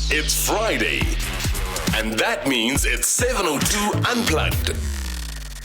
It's Friday, and that means it's 7:02 Unplugged.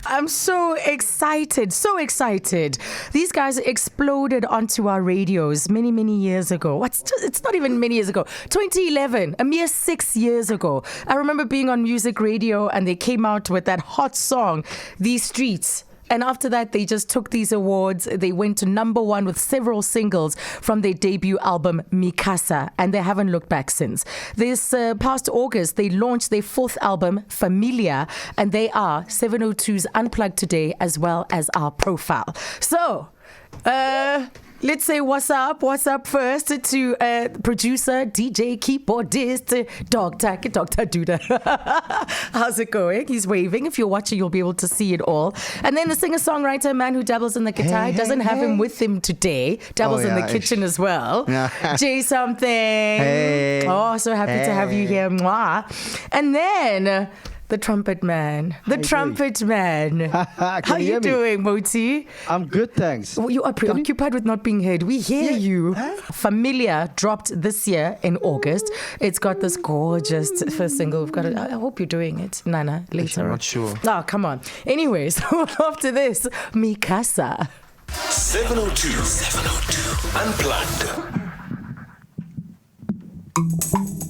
I'm so excited, so excited. These guys exploded onto our radios many, many years ago. It's not even many years ago. 2011, a mere 6 years ago. I remember being on music radio and they came out with that hot song, These Streets. And after that, they just took these awards. They went to number one with several singles from their debut album, Mi Casa, and they haven't looked back since. This past August, they launched their fourth album, Familia, and they are 702's Unplugged today, as well as our profile. So, let's say what's up first to producer, DJ, keyboardist, Dr. Duda. How's it going? He's waving. If you're watching, you'll be able to see it all. And then the singer-songwriter, man who dabbles in the guitar, doesn't have him with him today. Dabbles in the kitchen as well. Jay something. Hey. Oh, so happy to have you here. Mwah. And then the trumpet man. How you doing, Moti? I'm good, thanks. You are preoccupied with not being heard. We hear you. Familia dropped this year in August. It's got this gorgeous first single. We've got it. I hope you're doing it, Nana, later. I'm not sure. Oh, come on. Anyways, after this, Mi Casa. 702 Unplugged.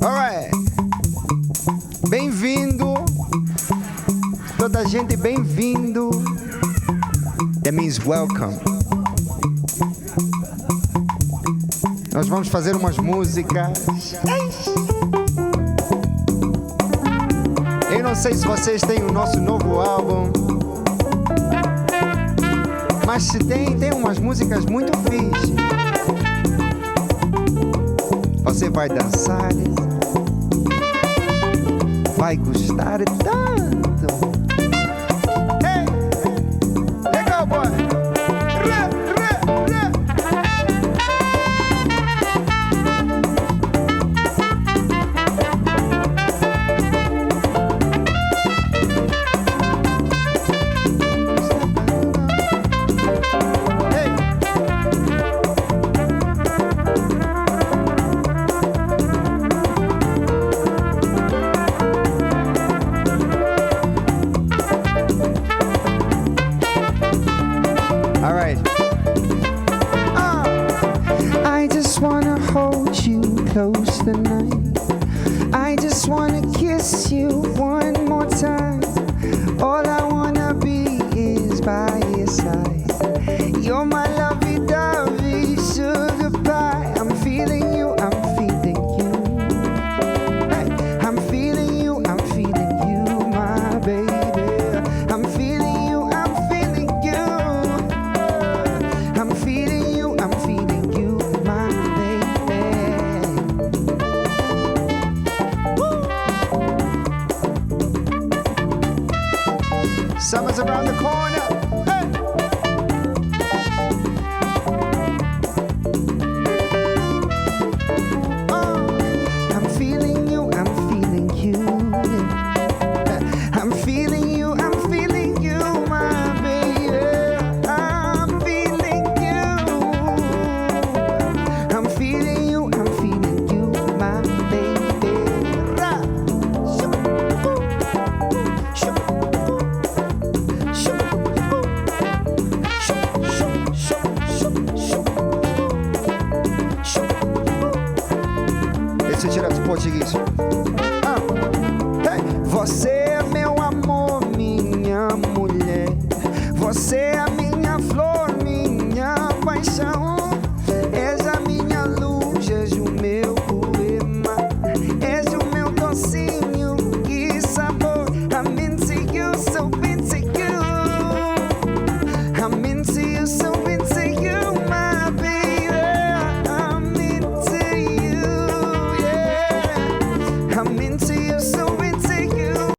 All right. Bem-vindo. Toda gente bem-vindo. That means welcome. Nós vamos fazer umas músicas. Eu não sei se vocês têm o nosso novo álbum, mas se tem umas músicas muito fixe. Você vai dançar, vai gostar tanto. Hey, let go, boy. Close tonight. I just wanna kiss you one more time. All I wanna be is by your side. You're my lovey-dovey sugar pie. I'm feeling you, I'm feeling you. Hey, I'm feeling you, I'm feeling you, my baby. I'm feeling you, I'm feeling you. I'm feeling you, I'm feeling you, my baby. Summer's around the corner. Hey! I'm feeling you, I'm feeling you. I'm feeling you, I'm feeling you, my baby. I'm feeling you. I'm feeling you, I'm feeling you, my baby. Esse é direto do português. Hey. Você é meu amor, minha mulher. Você é a minha flor, minha paixão. És a minha luz, és o meu poema. És o meu docinho e sabor. I'm into you, so into you. I'm into you, so into you, my baby. I'm into you, yeah. I'm into you, so into you.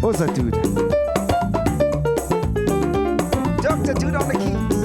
Oza dude. Dr. Dude on the keys.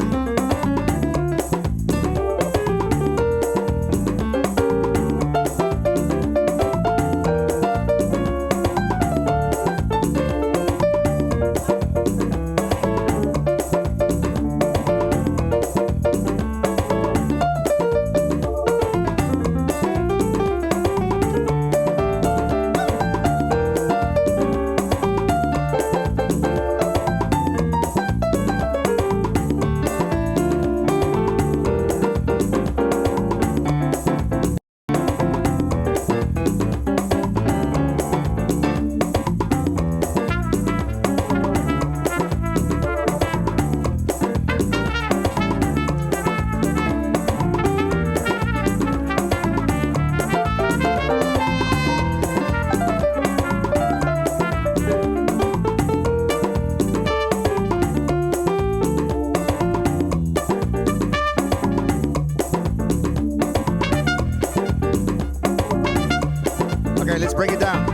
Let's break it down.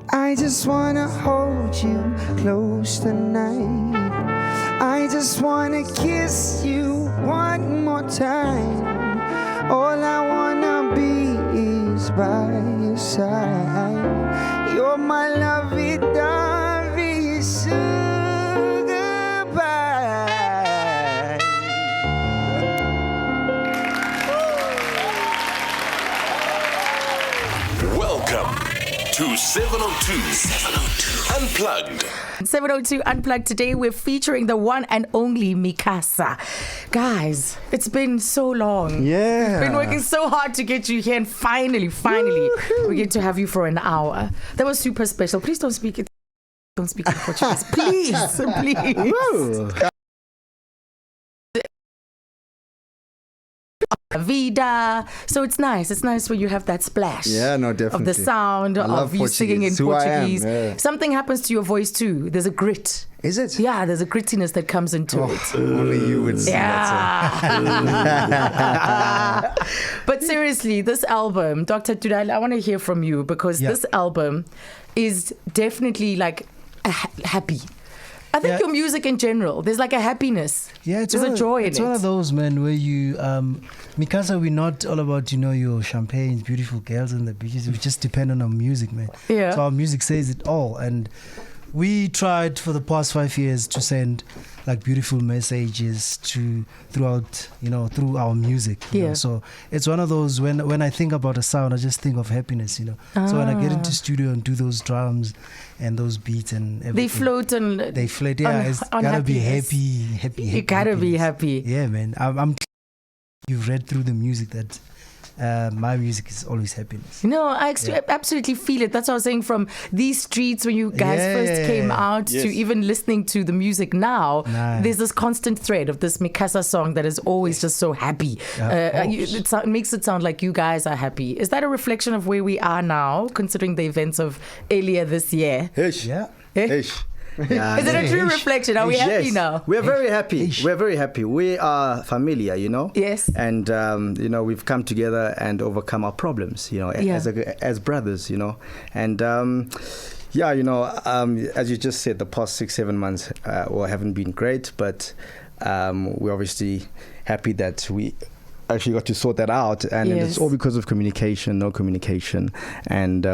I just wanna hold you close tonight. I just wanna kiss you one more time. All I wanna be is by your side. You're my lovey-dovey sugar pie. Welcome to 702 Unplugged. 702 Unplugged. Today we're featuring the one and only Mi Casa. Guys, it's been so long. Yeah. Been working so hard to get you here, and finally, we get to have you for an hour. That was super special. Please don't speak it. Don't speak in Portuguese. Please. Woo. Vida. So it's nice. It's nice when you have that splash. Yeah, no, definitely. Of the sound I love of you singing in Portuguese. Who I am, Portuguese. yeah. Something happens to your voice too. There's a grit. Is it? Yeah, there's a grittiness that comes into it. Only you would see that. Yeah. But seriously, this album, Dr. Tudal, I want to hear from you because this album is definitely like happy. I think your music in general, there's like a happiness. Yeah, there's a joy in it. It's one of those, man, where you, Mi Casa, we're not all about, your champagne, beautiful girls on the beaches. We just depend on our music, man. Yeah. So our music says it all. And we tried for the past 5 years to send like beautiful messages throughout, through our music. You know? So it's one of those, when I think about a sound, I just think of happiness, So when I get into studio and do those drums and those beats and everything. They float. Yeah, it's gotta be happy. You gotta be happy. Yeah, man. I'm you've read through the music that my music is always happiness. No, I absolutely feel it. That's what I was saying, from these streets when you guys first came out to even listening to the music now. There's this constant thread of this Mi Casa song that is always just so happy. It makes it sound like you guys are happy. Is that a reflection of where we are now, considering the events of earlier this year? Yeah. Yeah, is it a true reflection? Are we happy now? We're very happy. We're very happy. We are Familia, Yes. And, we've come together and overcome our problems, as brothers, And, as you just said, the past 6-7 months haven't been great, but we're obviously happy that we actually got to sort that out, and it's all because of no communication, and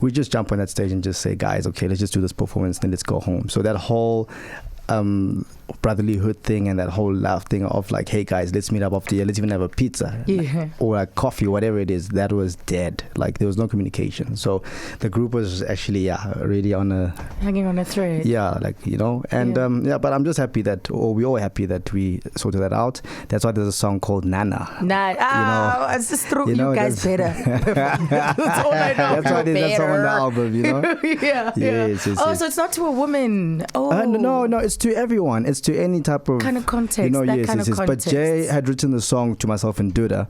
we just jump on that stage and just say, guys, okay, let's just do this performance, then let's go home. So that whole brotherlyhood thing and that whole love thing of like, hey guys, let's meet up after here, let's even have a pizza or a coffee, whatever it is, that was dead. Like, there was no communication. So the group was actually really hanging on a thread. But I'm just happy that, or we're all happy that we sorted that out. That's why there's a song called Nana. It's just you guys better. That's all I know. That's why there's that song on the album, Yes, so it's not to a woman. No, it's to everyone. It's to any type of kind of context. Context. But Jay had written the song to myself and Duda,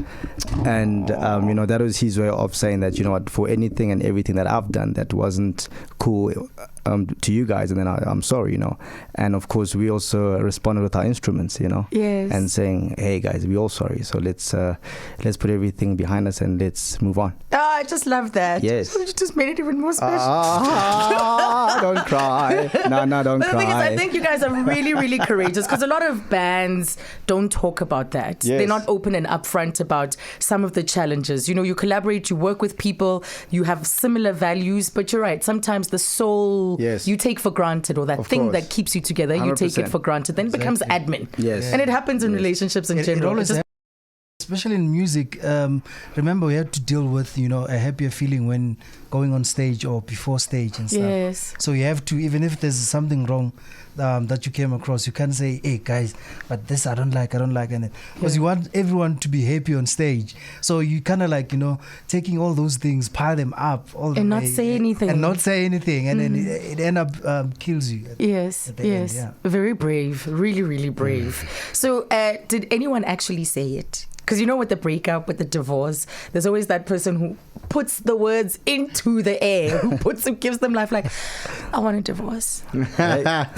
and that was his way of saying that, for anything and everything that I've done that wasn't cool to you guys, and then I'm sorry, And of course, we also responded with our instruments, and saying, hey guys, we're all sorry. So let's put everything behind us and let's move on. I just love that. Yes. You just made it even more special. Don't cry. No, don't cry. The thing is, I think you guys are really, really courageous, because a lot of bands don't talk about that. Yes. They're not open and upfront about some of the challenges. You collaborate, you work with people, you have similar values, but you're right. Sometimes the soul you take for granted, or that thing that keeps you together, 100%. You take it for granted, then it becomes admin. Yes. And it happens in relationships in general. Especially in music, remember we had to deal with, a happier feeling when going on stage or before stage and stuff. Yes. So you have to, even if there's something wrong that you came across, you can't say, hey guys, but this I don't like, and because you want everyone to be happy on stage. So you kind of like, taking all those things, pile them up all the way, not say anything. And then it end up kills you. Yes. End, Very brave, really, really brave. So did anyone actually say it? Because with the breakup, with the divorce, there's always that person who puts the words into the air, who gives them life, like, I want a divorce.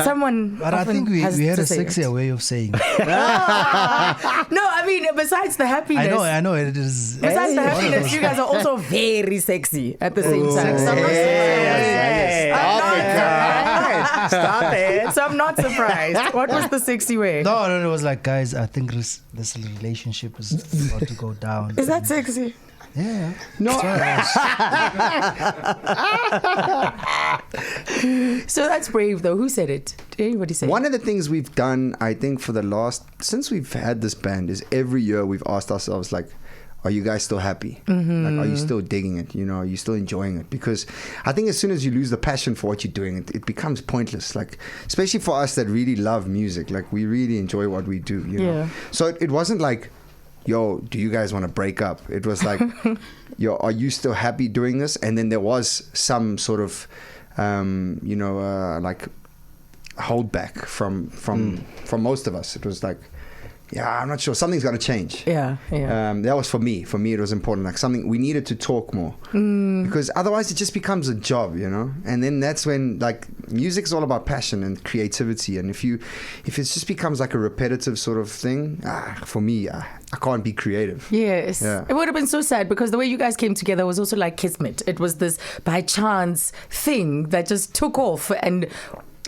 Someone. But I think we had a sexier way of saying it. No, I I mean, besides the happiness. I know it is. Besides the happiness, you guys are also very sexy at the same time. So I'm not surprised. Stop it. So I'm not surprised. What was the sexy way? No, it was like, guys, I think this relationship is about to go down. Is that sexy? Yeah. No. So that's brave, though. Who said it? Did anybody say One of the things we've done, I think, since we've had this band, is every year we've asked ourselves, like, are you guys still happy? Mm-hmm. Like, are you still digging it? You know, are you still enjoying it? Because I think as soon as you lose the passion for what you're doing, it becomes pointless. Like, especially for us that really love music, like we really enjoy what we do. You know? So it wasn't like, yo, do you guys want to break up? It was like, yo, are you still happy doing this? And then there was some sort of, like holdback from most of us. It was like, yeah, I'm not sure. Something's got to change. Yeah. That was for me. For me, it was important. Like something we needed to talk more because otherwise it just becomes a job, you know. And then that's when like music's all about passion and creativity. And if it just becomes like a repetitive sort of thing, for me, I can't be creative. Yes. Yeah. It would have been so sad because the way you guys came together was also like kismet. It was this by chance thing that just took off and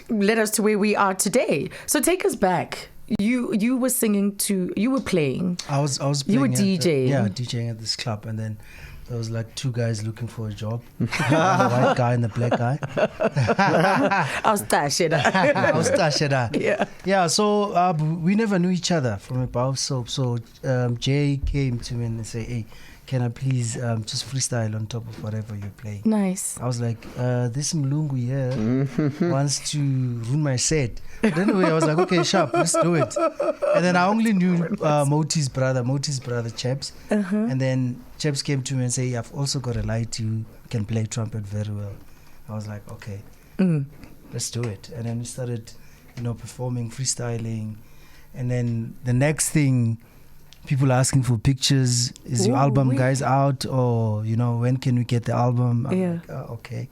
led us to where we are today. So take us back. You were you were playing. I was playing. You were DJing. DJing at this club, and then there was like two guys looking for a job. The white guy and the black guy. Yeah. So we never knew each other from above. So Jay came to me and said, "Hey, can I please just freestyle on top of whatever you're playing?" Nice. I was like, this Mlungu here wants to ruin my set. But anyway, I was like, okay, sharp, let's do it. And then I only knew Moti's brother, Chaps. And then Chaps came to me and said, I've also got a light, you can play trumpet very well. I was like, okay, let's do it. And then we started, performing, freestyling. And then the next thing, people asking for pictures. Is your album, guys, out? Or, when can we get the album? I'm like, okay.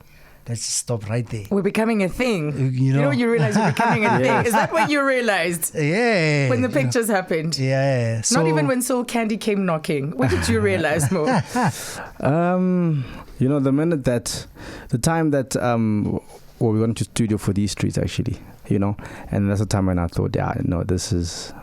Let's stop right there. We're becoming a thing. You realize you're becoming a thing. Is that what you realized? Yeah. When the pictures happened? Yeah. Not even when Soul Candy came knocking. What did you realize, Mo? The time that we went to studio for these streets, actually, and that's the time when I thought, this is...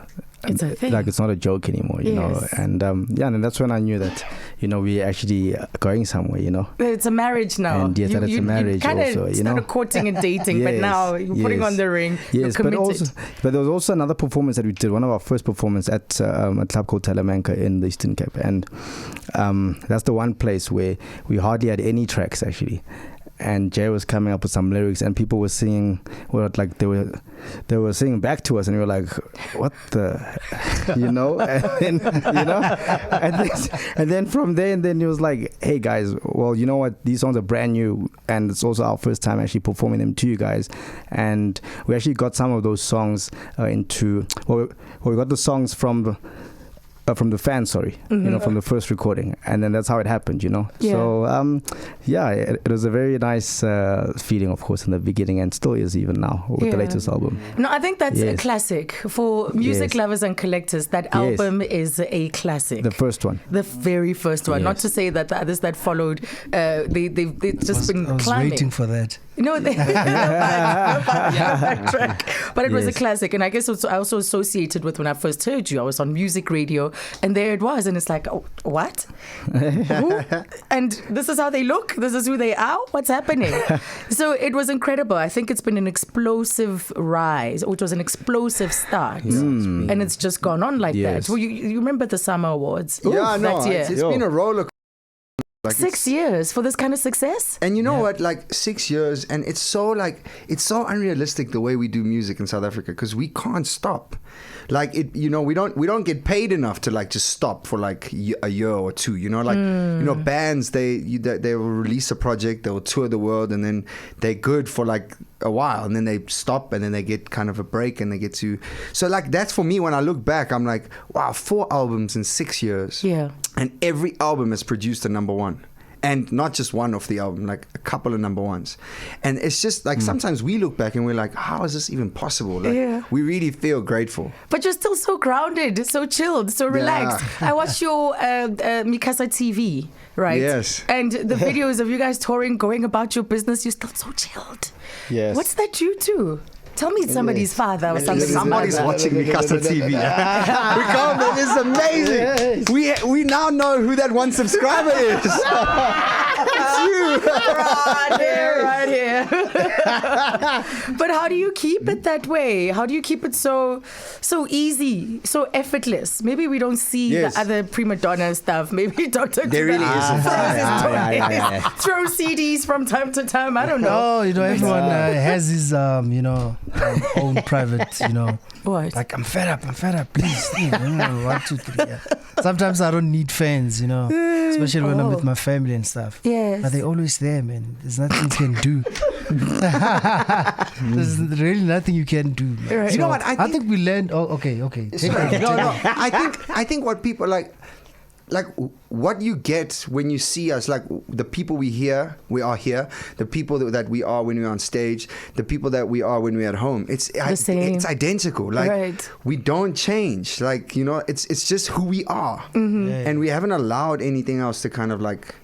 It's a thing. Like it's not a joke anymore, you know. And and that's when I knew that, we're actually going somewhere, It's a marriage now. And yes, that it's a marriage also, you started courting and dating, but now you're putting on the ring. Yes, you're committed. but there was also another performance that we did, one of our first performances at a club called Telemanca in the Eastern Cape, and that's the one place where we hardly had any tracks actually. And Jay was coming up with some lyrics, and people were singing, they were singing back to us, and we were like, "What the," and then from there, and then he was like, "Hey guys, well, you know what? These songs are brand new, and it's also our first time actually performing them to you guys, and we actually got some of those songs we got the songs from the fans, from the first recording, and then that's how it happened, So it was a very nice feeling, of course, in the beginning, and still is even now with the latest album. No, I think that's a classic for music lovers and collectors. That album is a classic. The first one, the very first one. Not to say that the others that followed, they've just been climbing. I was waiting for that. No, but it was a classic, and I guess I also associated with when I first heard you. I was on music radio, and there it was, and it's like, oh, what? Who? And this is how they look. This is who they are. What's happening? So it was incredible. I think it's been an explosive rise, or it was an explosive start, and it's just gone on like that. Well, you remember the Summer Awards? That year. It's been a roller. Like 6 years for this kind of success? And you know what, like 6 years, and it's so unrealistic the way we do music in South Africa, because we can't stop. Like we don't get paid enough to like just stop for like a year or two. Bands they will release a project, they will tour the world, and then they're good for like a while, and then they stop, and then they get kind of a break, and they get to. So like that's for me when I look back, I'm like, wow, 4 albums in 6 years. Yeah. And every album has produced a number one. and not just one off the album, like a couple of number ones. And it's just like sometimes we look back and we're like, how is this even possible? Like, we really feel grateful. But you're still so grounded, so chilled, so relaxed. I watched your Mi Casa TV, right? Yes. And the videos of you guys touring, going about your business, you're still so chilled. Yes. What's that due to? Tell me it's somebody's father or something. Somebody's watching Mi Casa TV. We can't, man. It's amazing. We now know who that one subscriber is. It's you. Right here. But how do you keep it that way? How do you keep it so easy, so effortless? Maybe we don't see the other prima donna stuff. Maybe Dr. There really isn't. Throw CDs from time to time. I don't know. Oh, everyone has his, own private, What? Like, I'm fed up, please. 1, 2, 3. Yeah. Sometimes I don't need fans, especially when I'm with my family and stuff. Yes. But they're always there, man. There's nothing you can do. There's really nothing you can do, man. Right. You know what? I think we learned. Oh, okay. No. I think what people like what you get when you see us, like the people we are here, the people that we are when we're on stage, the people that we are when we're at home. It's identical. Like we don't change. Like it's just who we are, and we haven't allowed anything else to kind of like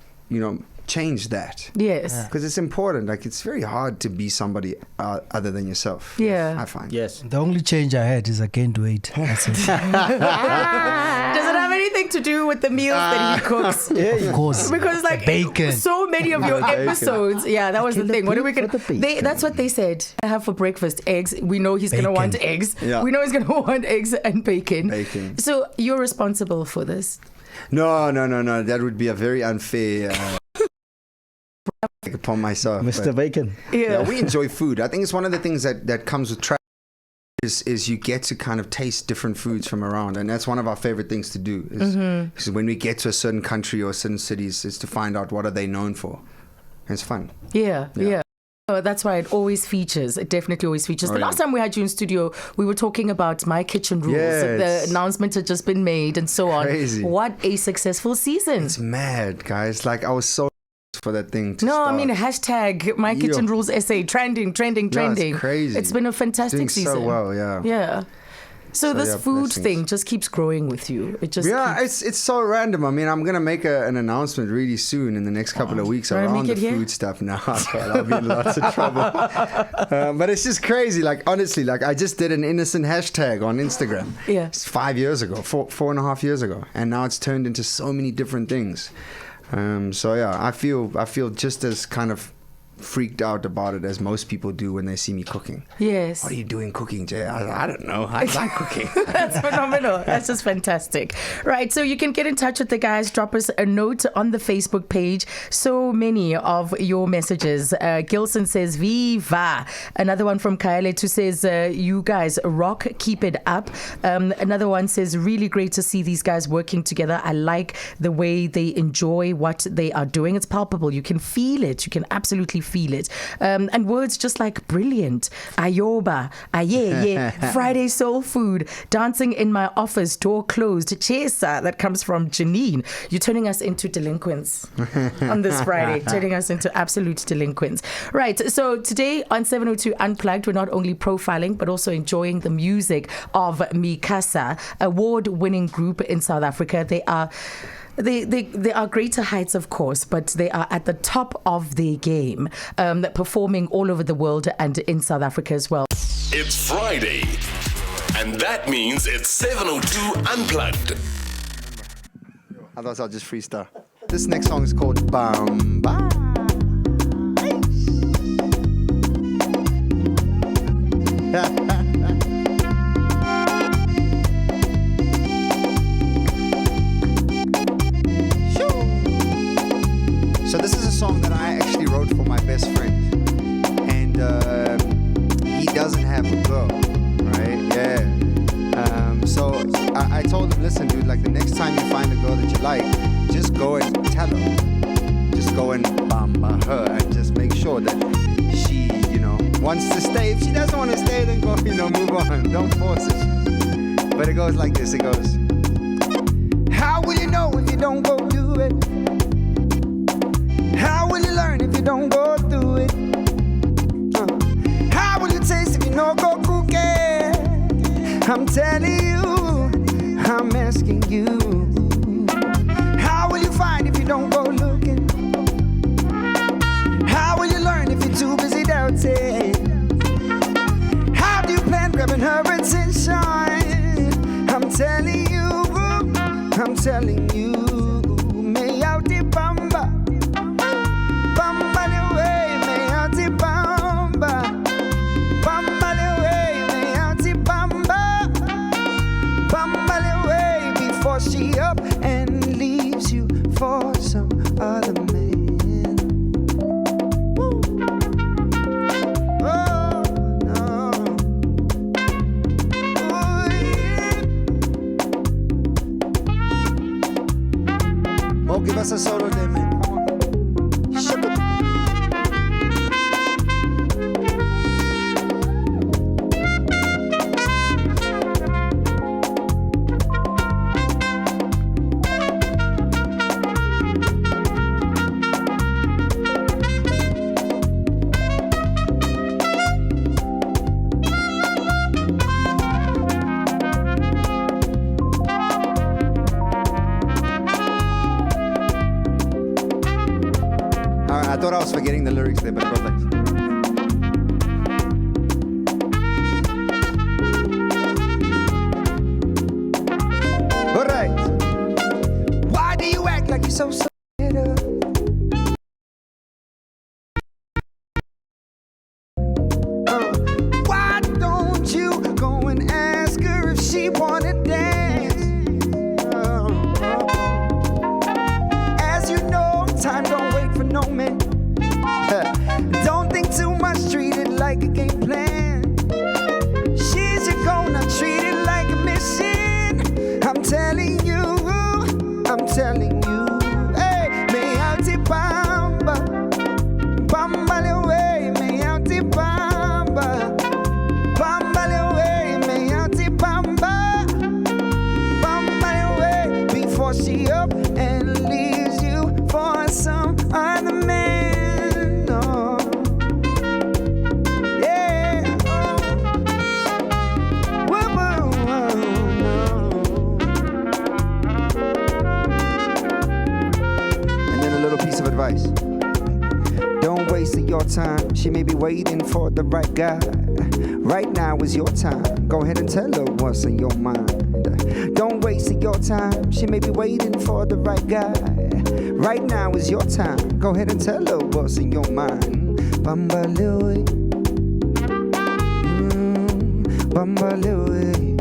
change that. Yes. Because it's important. Like it's very hard to be somebody other than yourself. Yeah. I find. Yes. The only change I had is I gained weight. That's it. Does it have anything to do with the meals that he cooks? Yeah, of course. Because like bacon. so many of your episodes, that was the thing. What are we gonna? That's what they said. I have for breakfast eggs. We know he's gonna want eggs. Yeah. We know he's gonna want eggs and bacon. Bacon. So you're responsible for this. No. That would be a very unfair. Upon myself, Mr. Bacon. Yeah, we enjoy food. I think it's one of the things that comes with travel is you get to kind of taste different foods from around, and that's one of our favorite things to do. Is when we get to a certain country or certain cities, is to find out what are they known for. And it's fun. Yeah. Oh, that's why it always features. It definitely always features. The last time we had you in studio, we were talking about My Kitchen Rules. Yes. The announcement had just been made and so on. Crazy. What a successful season. It's mad, guys. Like I was so for that thing to start. I mean hashtag My Kitchen Rules essay trending. Yeah, it's crazy. It's been a fantastic doing season. so well, yeah. Yeah. So this food blessings. thing just keeps growing with you. It just it's so random. I mean, I'm gonna make an announcement really soon in the next couple of weeks around the food stuff. Now, I'll be in lots of trouble. But it's just crazy. Like honestly, like I just did an innocent hashtag on Instagram. Yeah. It's 5 years ago, 4.5 years ago, and now it's turned into so many different things. So yeah, I feel just as kind of freaked out about it as most people do when they see me cooking. Yes. What are you doing cooking, Jay? I don't know. I like cooking. That's phenomenal. That's just fantastic. Right. So you can get in touch with the guys. Drop us a note on the Facebook page. So many of your messages. Gilson says, Viva. Another one from Kaeletu says, you guys rock. Keep it up. Another one says, really great to see these guys working together. I like the way they enjoy what they are doing. It's palpable. You can feel it. You can absolutely feel it. And words just like brilliant, ayoba, aye, Friday soul food, dancing in my office, door closed, chesa, that comes from Janine. You're turning us into delinquents on this Friday, turning us into absolute delinquents. Right, so today on 702 Unplugged, we're not only profiling, but also enjoying the music of Mi Casa, award-winning group in South Africa. They are greater heights, of course, but they are at the top of their game, performing all over the world and in South Africa as well. It's Friday, and that means it's 702 Unplugged. Otherwise, I'll just freestyle. This next song is called Bamba. So this is a song that I actually wrote for my best friend, and he doesn't have a girl, right? Yeah. So I told him, listen, dude, like the next time you find a girl that you like, just go and tell her, just go and bamba her, and just make sure that she, wants to stay. If she doesn't want to stay, then go, move on. Don't force it. But it goes like this. It goes, how will you know if you don't go do it? you don't go through it? How will you taste if you don't go cooking? I'm telling you, I'm asking you. How will you find if you don't go looking? How will you learn if you're too busy doubting? How do you plan grabbing her attention? I'm telling you, may out the bamba, bamba the way, may out the bamba, bamba the way, may out the bamba, bamba the way, before she up and leaves you for some other man. Give us a solo there, man. Come on. I thought I was forgetting the lyrics there, but I got that. All right. Why do you act like you're so scared of? Why don't you go and ask her if she wanna dance? As you know, time don't wait for no man. Don't think too much, treat it like a game plan. She's your goal, not treat it like a mission. I'm telling you, hey, may out the bamba, bamba the way, may out the bamba, bamba the way, may out the bamba, bamba the way, before she up and leaves you for some other man. Advice. Don't waste your time. She may be waiting for the right guy. Right now is your time. Go ahead and tell her what's in your mind. Don't waste your time. She may be waiting for the right guy. Right now is your time. Go ahead and tell her what's in your mind. Bamba Louie. Bamba Louie.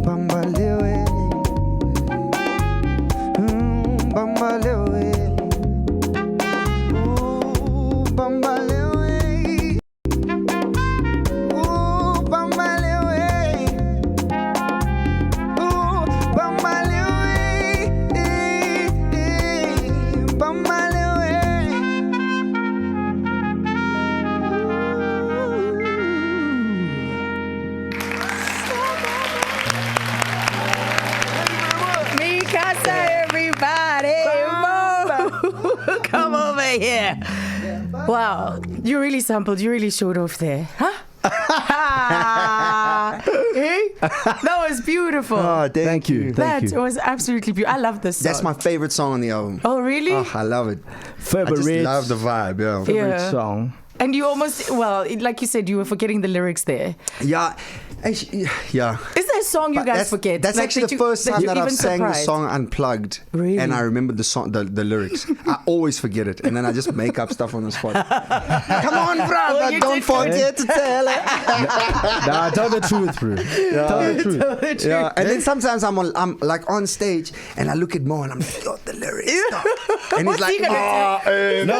Bamba Louie. Bamba Louie. Ooh, Bamba Louie. Ooh, Bamba Louie. Ooh, Bamba Louie. Bamba Louie. Mi Casa, everybody. Come over here. Wow, you really sampled, you really showed off there. Huh? Hey? That was beautiful. Oh, thank you. That was absolutely beautiful. I love this song. That's my favorite song on the album. Oh, really? Oh, I love it. Favorite I just love the vibe, yeah. favorite song. And you almost, well, like you said, you were forgetting the lyrics there. Yeah. Yeah. Is there a song you guys forget? That's Like, actually the first time that I've sang the surprised? song Unplugged. Really? And I remember the song, the lyrics. I always forget it. And then I just make up stuff on the spot. Come on, brother. Oh, you don't did forget to tell it. Nah, tell the truth, bro. Tell the truth. Tell the truth. Yeah. And then sometimes I'm like on stage and I look at Mo and I'm like, yo, the lyrics. Stop. And he's What's he like, gonna do? No,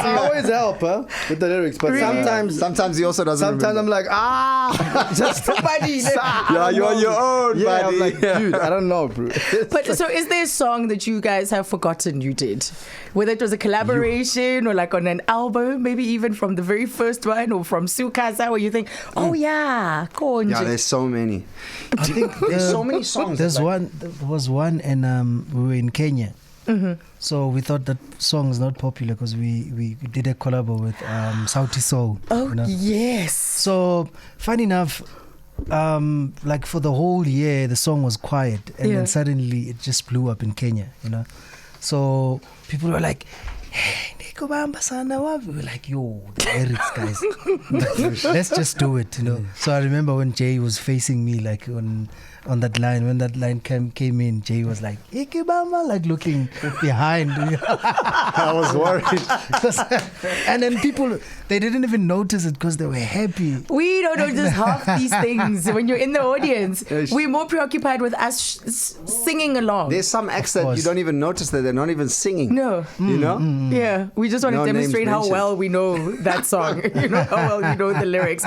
I always help with the lyrics, but Really? sometimes he also doesn't sometimes remember. I'm like, just Buddy, Yeah, you're on your own, yeah, buddy. I'm like, dude, I don't know, bro. But so is there a song that you guys have forgotten you did? Whether it was a collaboration or like on an album, maybe even from the very first one or from Mi Casa, where you think, oh yeah, Konje. Yeah, there's so many. I think there's so many songs. There was one, and we were in Kenya, So we thought that song is not popular because we did a collab with Sauti Soul. Oh, you know? yes. So funny enough, like for the whole year the song was quiet, and then suddenly it just blew up in Kenya, you know. So people were like, hey, Nico Bamba Sana Wa. We were like, yo, the lyrics, guys. Let's just do it, you know. So I remember when Jay was facing me, like on that line, when that line came in, Jay was like, Nico Bamba, like looking behind. I was worried. And then people, they didn't even notice it because they were happy. We don't know just half these things when you're in the audience. We're more preoccupied with us singing along. There's some acts that you don't even notice that they're not even singing. No. You know? Yeah, we just want to demonstrate how well we know that song. You know, how well you know the lyrics.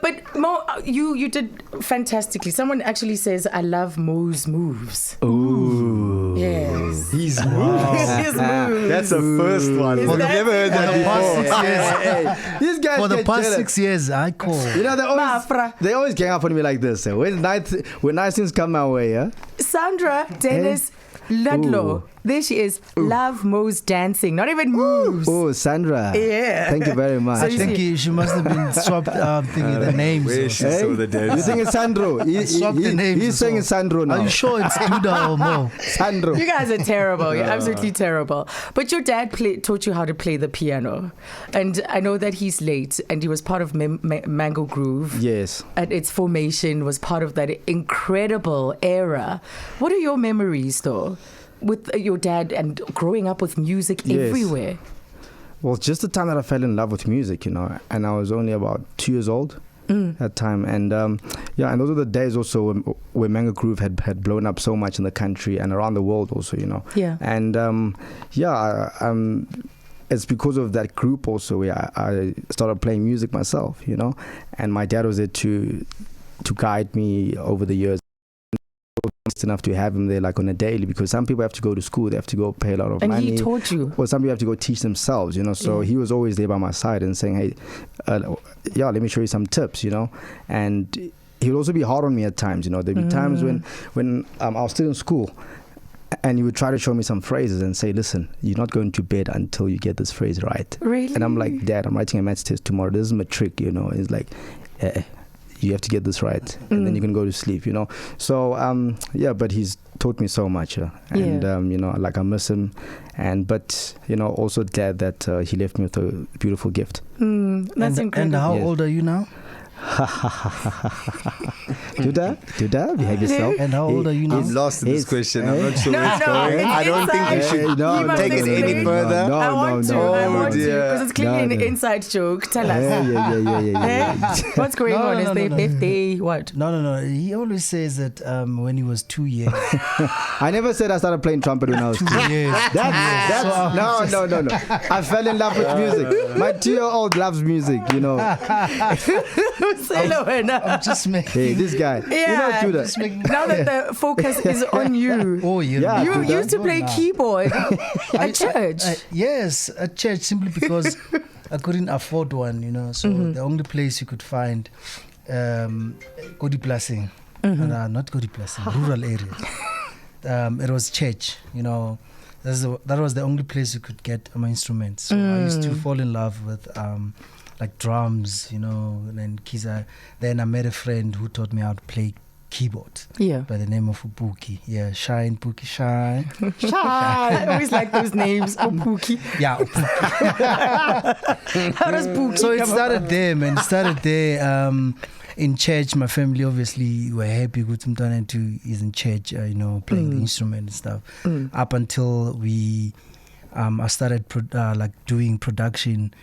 But Mo, you did fantastically. Someone actually says, I love Mo's moves. Ooh. Yes. He's moves. His moves. That's the first one. Is I've that- never heard that before. These guys For the get past jealous. 6 years, I call. You know, Mafra. they always gang up on me like this. When nice things come my way, yeah. Sandra Dennis Ludlow. Ooh. There she is. Love Mo's dancing. Not even moves. Oh, Sandra. Yeah. Thank you very much. So I you think see- she must have been swapped thinking the names. Where or she something. saw the dance. You think it's Sandro? Swap the names He's as saying well. it's Sandro now. Are you sure it's Duda or Mo? Sandro. You guys are terrible. You're absolutely terrible. But your dad taught you how to play the piano. And I know that he's late and he was part of Mango Groove. Yes. At its formation, was part of that incredible era. What are your memories, though, with your dad and growing up with music Yes. everywhere? Well, just the time that I fell in love with music, you know, and I was only about 2 years old that time. And and those are the days also when Mango Groove had blown up so much in the country and around the world also, you know. Yeah. And it's because of that group also where I started playing music myself, you know, and my dad was there to guide me over the years. Enough to have him there like on a daily, because some people have to go to school, they have to go pay a lot of And money. he taught you. Or some people have to go teach themselves, you know. So he was always there by my side and saying, hey, let me show you some tips, you know. And he would also be hard on me at times, you know. There'd be times when I was still in school and he would try to show me some phrases and say, listen, you're not going to bed until you get this phrase right. Really? And I'm like, Dad, I'm writing a maths test tomorrow. This is my trick, you know. He's like, you have to get this right, and then you can go to sleep, you know. So but he's taught me so much, and you know, like I miss him, but you know, also glad that he left me with a beautiful gift. That's incredible. And how Yes. old are you now? Duda, behave yourself. And how old are you now? I'm lost in this question. I'm not sure No, where it's no, going. it's I don't think we inside. should You must take it any explain. further. I want to, because it's clearly an No. inside joke. Tell us. Yeah. What's going No, on? no, Is no, their no. birthday? What? No. He always says that when he was 2 years. I never said I started playing trumpet when I was 2. 2 years. That's no. I fell in love with music. My 2-year-old loves music, you know. I'm just making. Hey, this guy. Yeah. You don't do that. Now that the focus is on you. Oh, yeah. Yeah. You do that. used to play keyboard at church. Yes, at church, simply because I couldn't afford one, you know. So the only place you could find Kodi Plasing, not Kodi Plasing, rural areas. It was church, you know. That was the only place you could get my instruments. So I used to fall in love with like drums, you know, and then Kiza. Then I met a friend who taught me how to play keyboard. Yeah. By the name of Ubuki. Yeah, Shine, Pookie, Shine. I always like those names. Pookie. Yeah, Ubuki. How does Pookie So it come started there, man. It started there. In church, my family obviously were happy. Gutumtana too is in church, you know, playing the instrument and stuff. Up until I started doing production,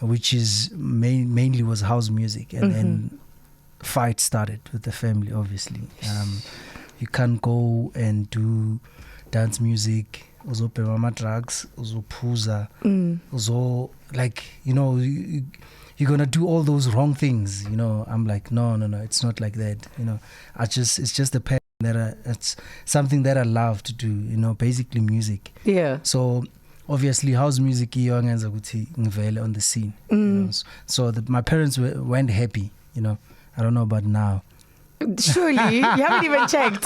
which is mainly was house music, and then fight started with the family. Obviously, you can't go and do dance music. Uzo mama drugs, uzo puza, uzo you know. You're gonna do all those wrong things, you know. I'm like, no, it's not like that, you know. It's just a passion it's something that I love to do, you know, basically music. Yeah. So obviously house music iyangenza ukuthi ngivele on the scene. You know? So my parents weren't happy, you know. I don't know about now. Surely. You haven't even checked.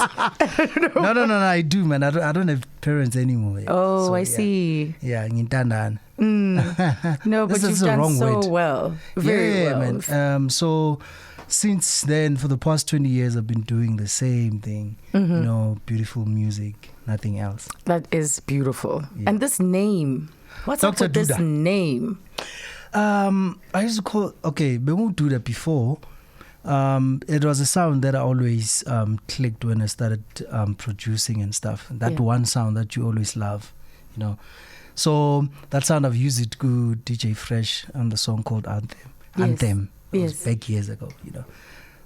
No, I do, man. I don't have parents anymore. Oh, So, I see. Yeah, ngintandan. No, but This you've is the done wrong so word. well. Very Yeah, well. man. So since then, for the past 20 years, I've been doing the same thing. Mm-hmm. You know, beautiful music, nothing else. That is beautiful. Yeah. And this name, what's Dr. up with this Duda. name? I used to call, okay, we won't do that before. It was a sound that I always clicked when I started producing and stuff. That one sound that you always love, you know. So that sound, I've used it to DJ Fresh on the song called Anthem. Yes. Anthem. It was back years ago, you know.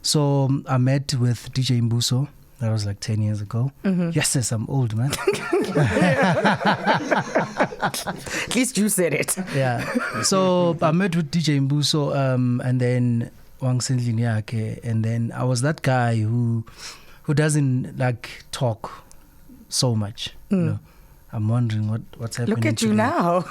So I met with DJ Mbuso. That was like 10 years ago. Mm-hmm. Yes, I'm old, man. At least you said it. Yeah. So I met with DJ Mbuso, and then Wang Sendlin Yake, and then I was that guy who doesn't like talk so much. You know, I'm wondering what's happening. Look at you today. now.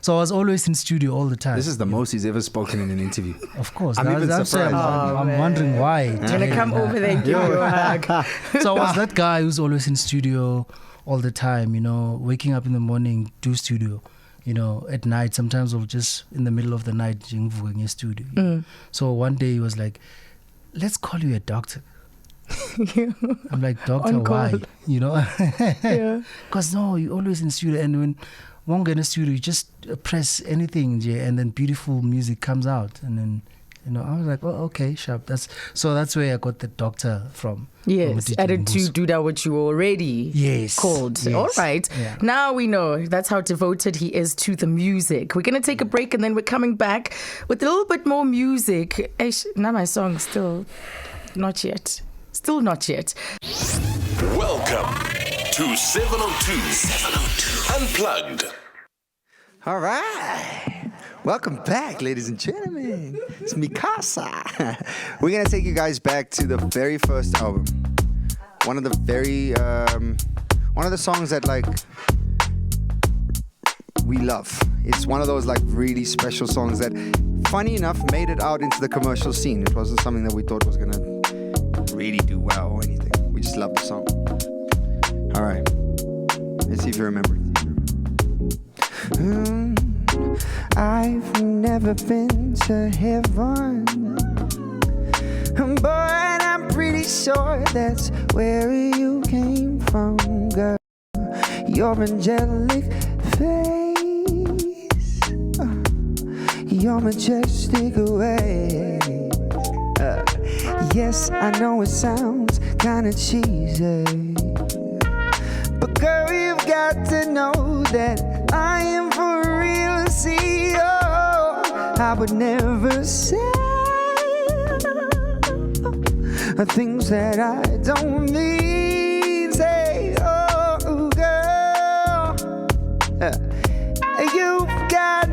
So I was always in studio all the time. This is the most he's ever spoken in an interview. Of course. I'm even saying, surprised. I'm wondering why. I'm gonna come over there and give you a hug. So I was that guy who's always in studio all the time, you know, waking up in the morning, do studio, you know, at night. Sometimes I'll just, in the middle of the night, in studio. You know? So one day he was like, let's call you a doctor. I'm like, doctor, On call. why? You know? Yeah. Because no, you're always in studio. And when one get in the studio, you just press anything, and then beautiful music comes out. And then, you know, I was like, oh, okay, sharp. That's where I got the doctor from. Yes, From added to Mbuso. do that what you already called. Yes. All right. Yeah. Now we know that's how devoted he is to the music. We're going to take a break and then we're coming back with a little bit more music. Now my song still not yet. Still not yet. Welcome to 702 Unplugged. All right. Welcome back, ladies and gentlemen. It's Mi Casa. We're going to take you guys back to the very first album. One of the songs that, like, we love. It's one of those, like, really special songs that, funny enough, made it out into the commercial scene. It wasn't something that we thought was going to really do well or anything. We just love the song. All right. Let's see if you remember it. I've never been to heaven, but I'm pretty sure that's where you came from, girl. Your angelic face, your majestic way. Yes, I know it sounds kinda cheesy, but girl, you've got to know that I am for real. See, I would never say things that I don't mean. Say, oh, girl, you've got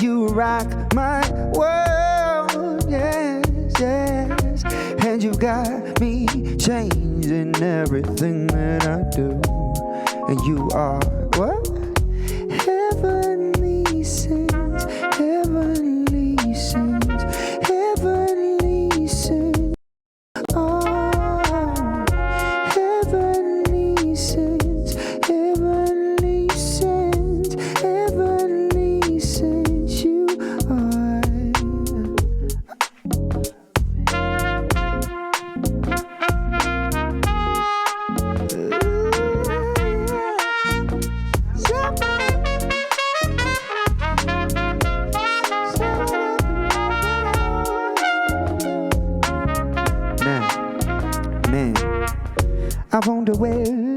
you rock my world, yes, yes, and you've got me changing everything that I do, and you are what? Heavenly sins, heavenly sins, heavenly sins, oh, heavenly sins, heavenly sins, heavenly sins, you are. Man, I wonder where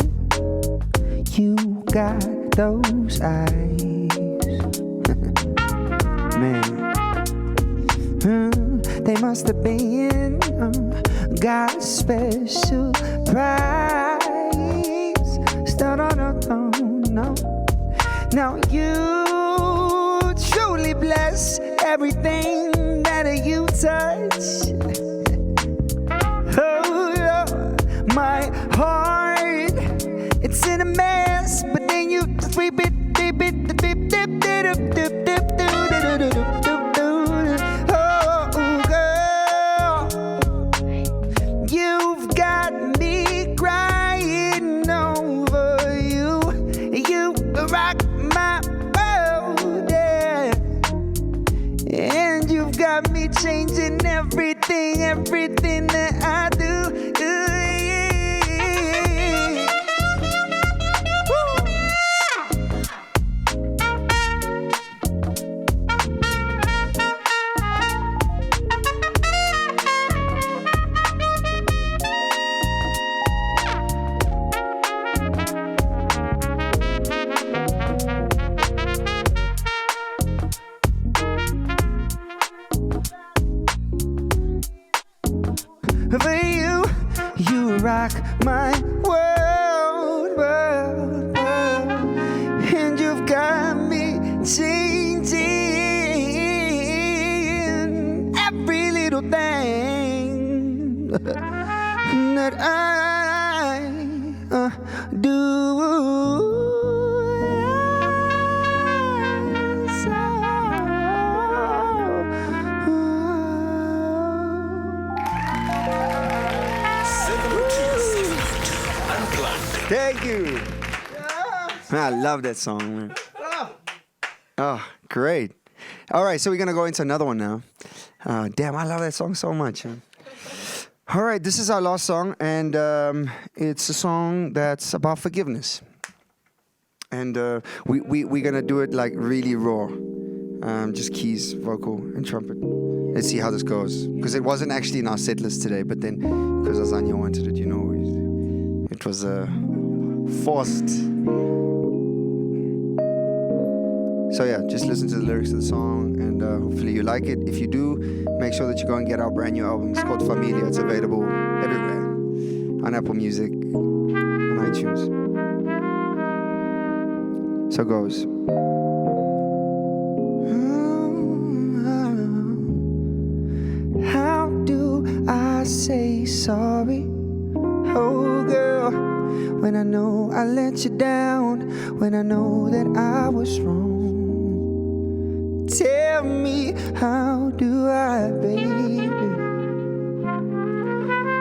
you got those eyes. Man, they must have been God's special prize. No. Now you truly bless everything that you touch. Oh, my heart, it's in a mess, but then you sweep it, dip it, dip, dip, dip, dip, dip, dip, dip, dip, dip, dip, you've got me changing everything, everything that I do. For you rock my world, world, world, and you've got me changing every little thing that I do. Thank you. I love that song, man. Oh, great. All right, so we're going to go into another one now. Damn, I love that song so much. Man. All right, this is our last song, and it's a song that's about forgiveness. And we're going to do it like really raw. Just keys, vocal, and trumpet. Let's see how this goes. Because it wasn't actually in our set list today, but then because Azania wanted it, you know, it was forced. So yeah, just listen to the lyrics of the song and hopefully you like it. If you do, make sure that you go and get our brand new album. It's called Familia. It's available everywhere. On Apple Music, on iTunes. So it goes. How do I say sorry? Oh girl, when I know I let you down, when I know that I was wrong. Tell me, how do I, baby?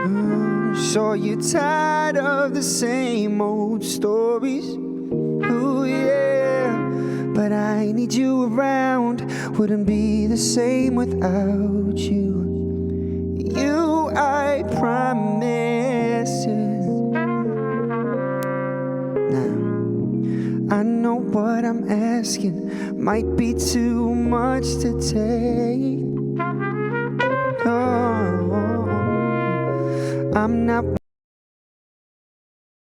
I'm sure you're tired of the same old stories. Oh yeah, but I need you around. Wouldn't be the same without you. You, I promise you. Now, I know what I'm asking might be too much to take. Oh, I'm not.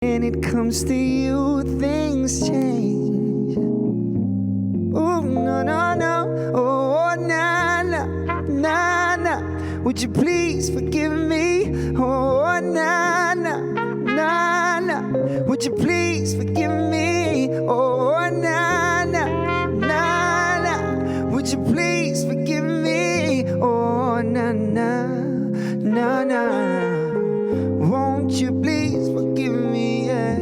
When it comes to you, things change. Oh, no, no, no. Oh, na, na, na, na. Would you please forgive me? Oh, na, na, na, na. Would you please forgive me? Oh, na, na, na, na. Would you please forgive me? Oh, na, na, na, na. Won't you please forgive me? Yeah.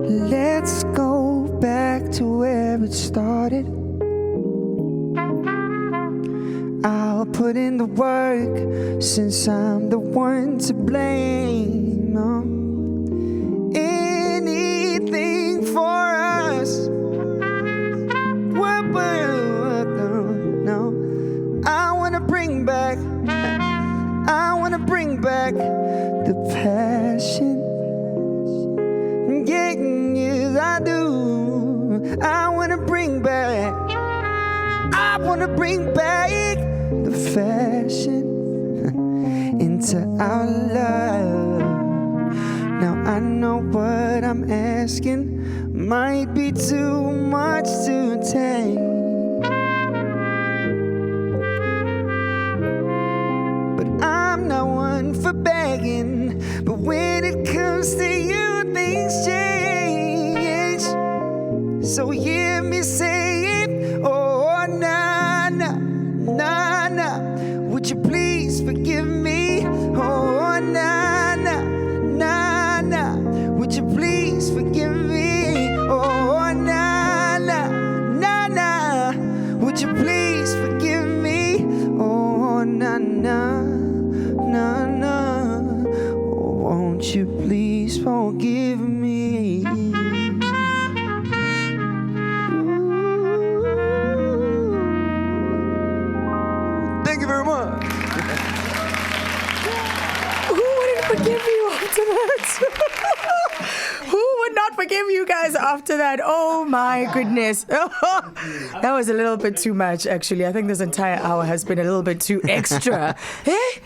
Let's go back to where it started. I'll put in the work since I'm the one to blame. No. Anything for us. No. I wanna bring back the passion. Yeah, yes, I do. I wanna bring back the fashion into our love. Now I know what I'm asking might be too much to take, but I'm not one for begging. But when it comes to you, things change. So hear me say it, oh, na, na, na, na. Would you please forgive me? Oh, na, na, na, na. Would you please forgive me? Oh, na, na, na, na. Would you please forgive me? Oh, na, na, na, na. Oh, won't you please forgive me? Thank you very much. Who wouldn't forgive you after that? Who would not forgive you guys after that? Oh my goodness. That was a little bit too much, actually. I think this entire hour has been a little bit too extra.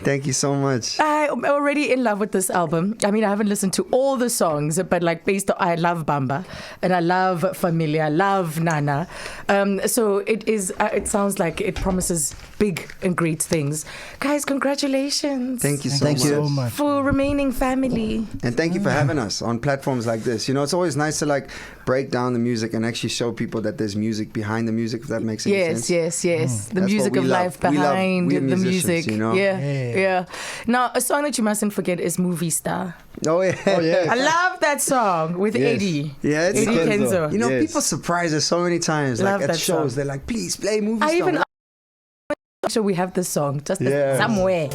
Thank you so much. I'm already in love with this album. I mean, I haven't listened to all the songs, but like I love Bamba and I love Familia, I love Nana. So it is. It sounds like it promises big and great things. Guys, congratulations. Thank you Thank you so much. For remaining family. And thank you for having us on platforms like this. You know, it's always nice to like break down the music and actually show people that there's music behind the music, if that makes any sense. Yes. The That's music what of we love. life behind We're the musicians, music. you know? Yeah. Now, a song that you mustn't forget is Movie Star. Oh, yeah. I love that song with Eddie. Yeah, it's Eddie Kenzo. You know, Yes. people surprise us so many times. Love Like at that shows, song. they're like, please play Movie I Star. even sure we have this song just Yeah. somewhere.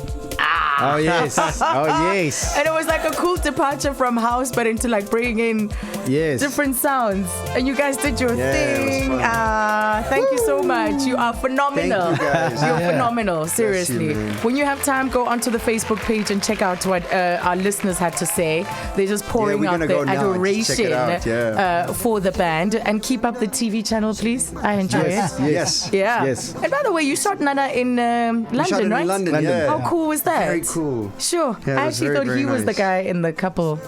Oh yes. Oh yes. And it was like a cool departure from house, but into like bringing in Yes. different sounds. And you guys did your Yeah, it was thing. fun. Thank you so much. You are phenomenal. Thank you, guys. You're phenomenal, seriously. man. When you have time, go onto the Facebook page and check out what our listeners had to say. They're just pouring we're out gonna their go now and just check adoration it out, for the band. And keep up the TV channel, please. I enjoy it. Yes. Yeah. Yes. And by the way, you shot Nana in We shot it London, in right? London, yeah. How cool was that? Very cool. Sure. Yeah, it I was actually very, thought very he was the nice. guy in the couple.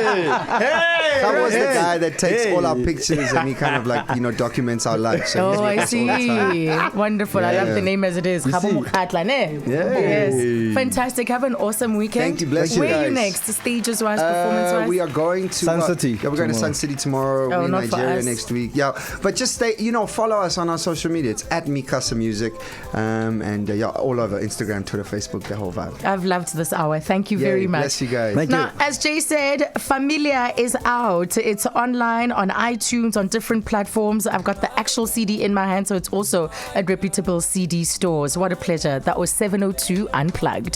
That was the guy that takes all our pictures and he kind of like, documents our life. So he's Oh, with I us all the time. see. Wonderful. I love Yeah. the name as it is. Khabo Mokhatla, ne? Yes. Fantastic. Have an awesome weekend. Thank you. Bless you Where are you guys. next? Stages wise, performance wise? We are going to Sun City Yeah, we're going to Sun tomorrow. City tomorrow. Oh, We're in not for Nigeria us. next week. Yeah, but just stay. Follow us on our social media. It's at Mi Casa Music, and all over Instagram, Twitter, Facebook, the whole vibe. I've loved this hour. Thank you very Yay, much. Bless you guys. Thank you. Now, as Jay said, Familia is out. It's online on iTunes, on different platforms. I've got the actual CD in my hand, so it's also at reputable CD stores. What a pleasure. That was 702 Unplugged.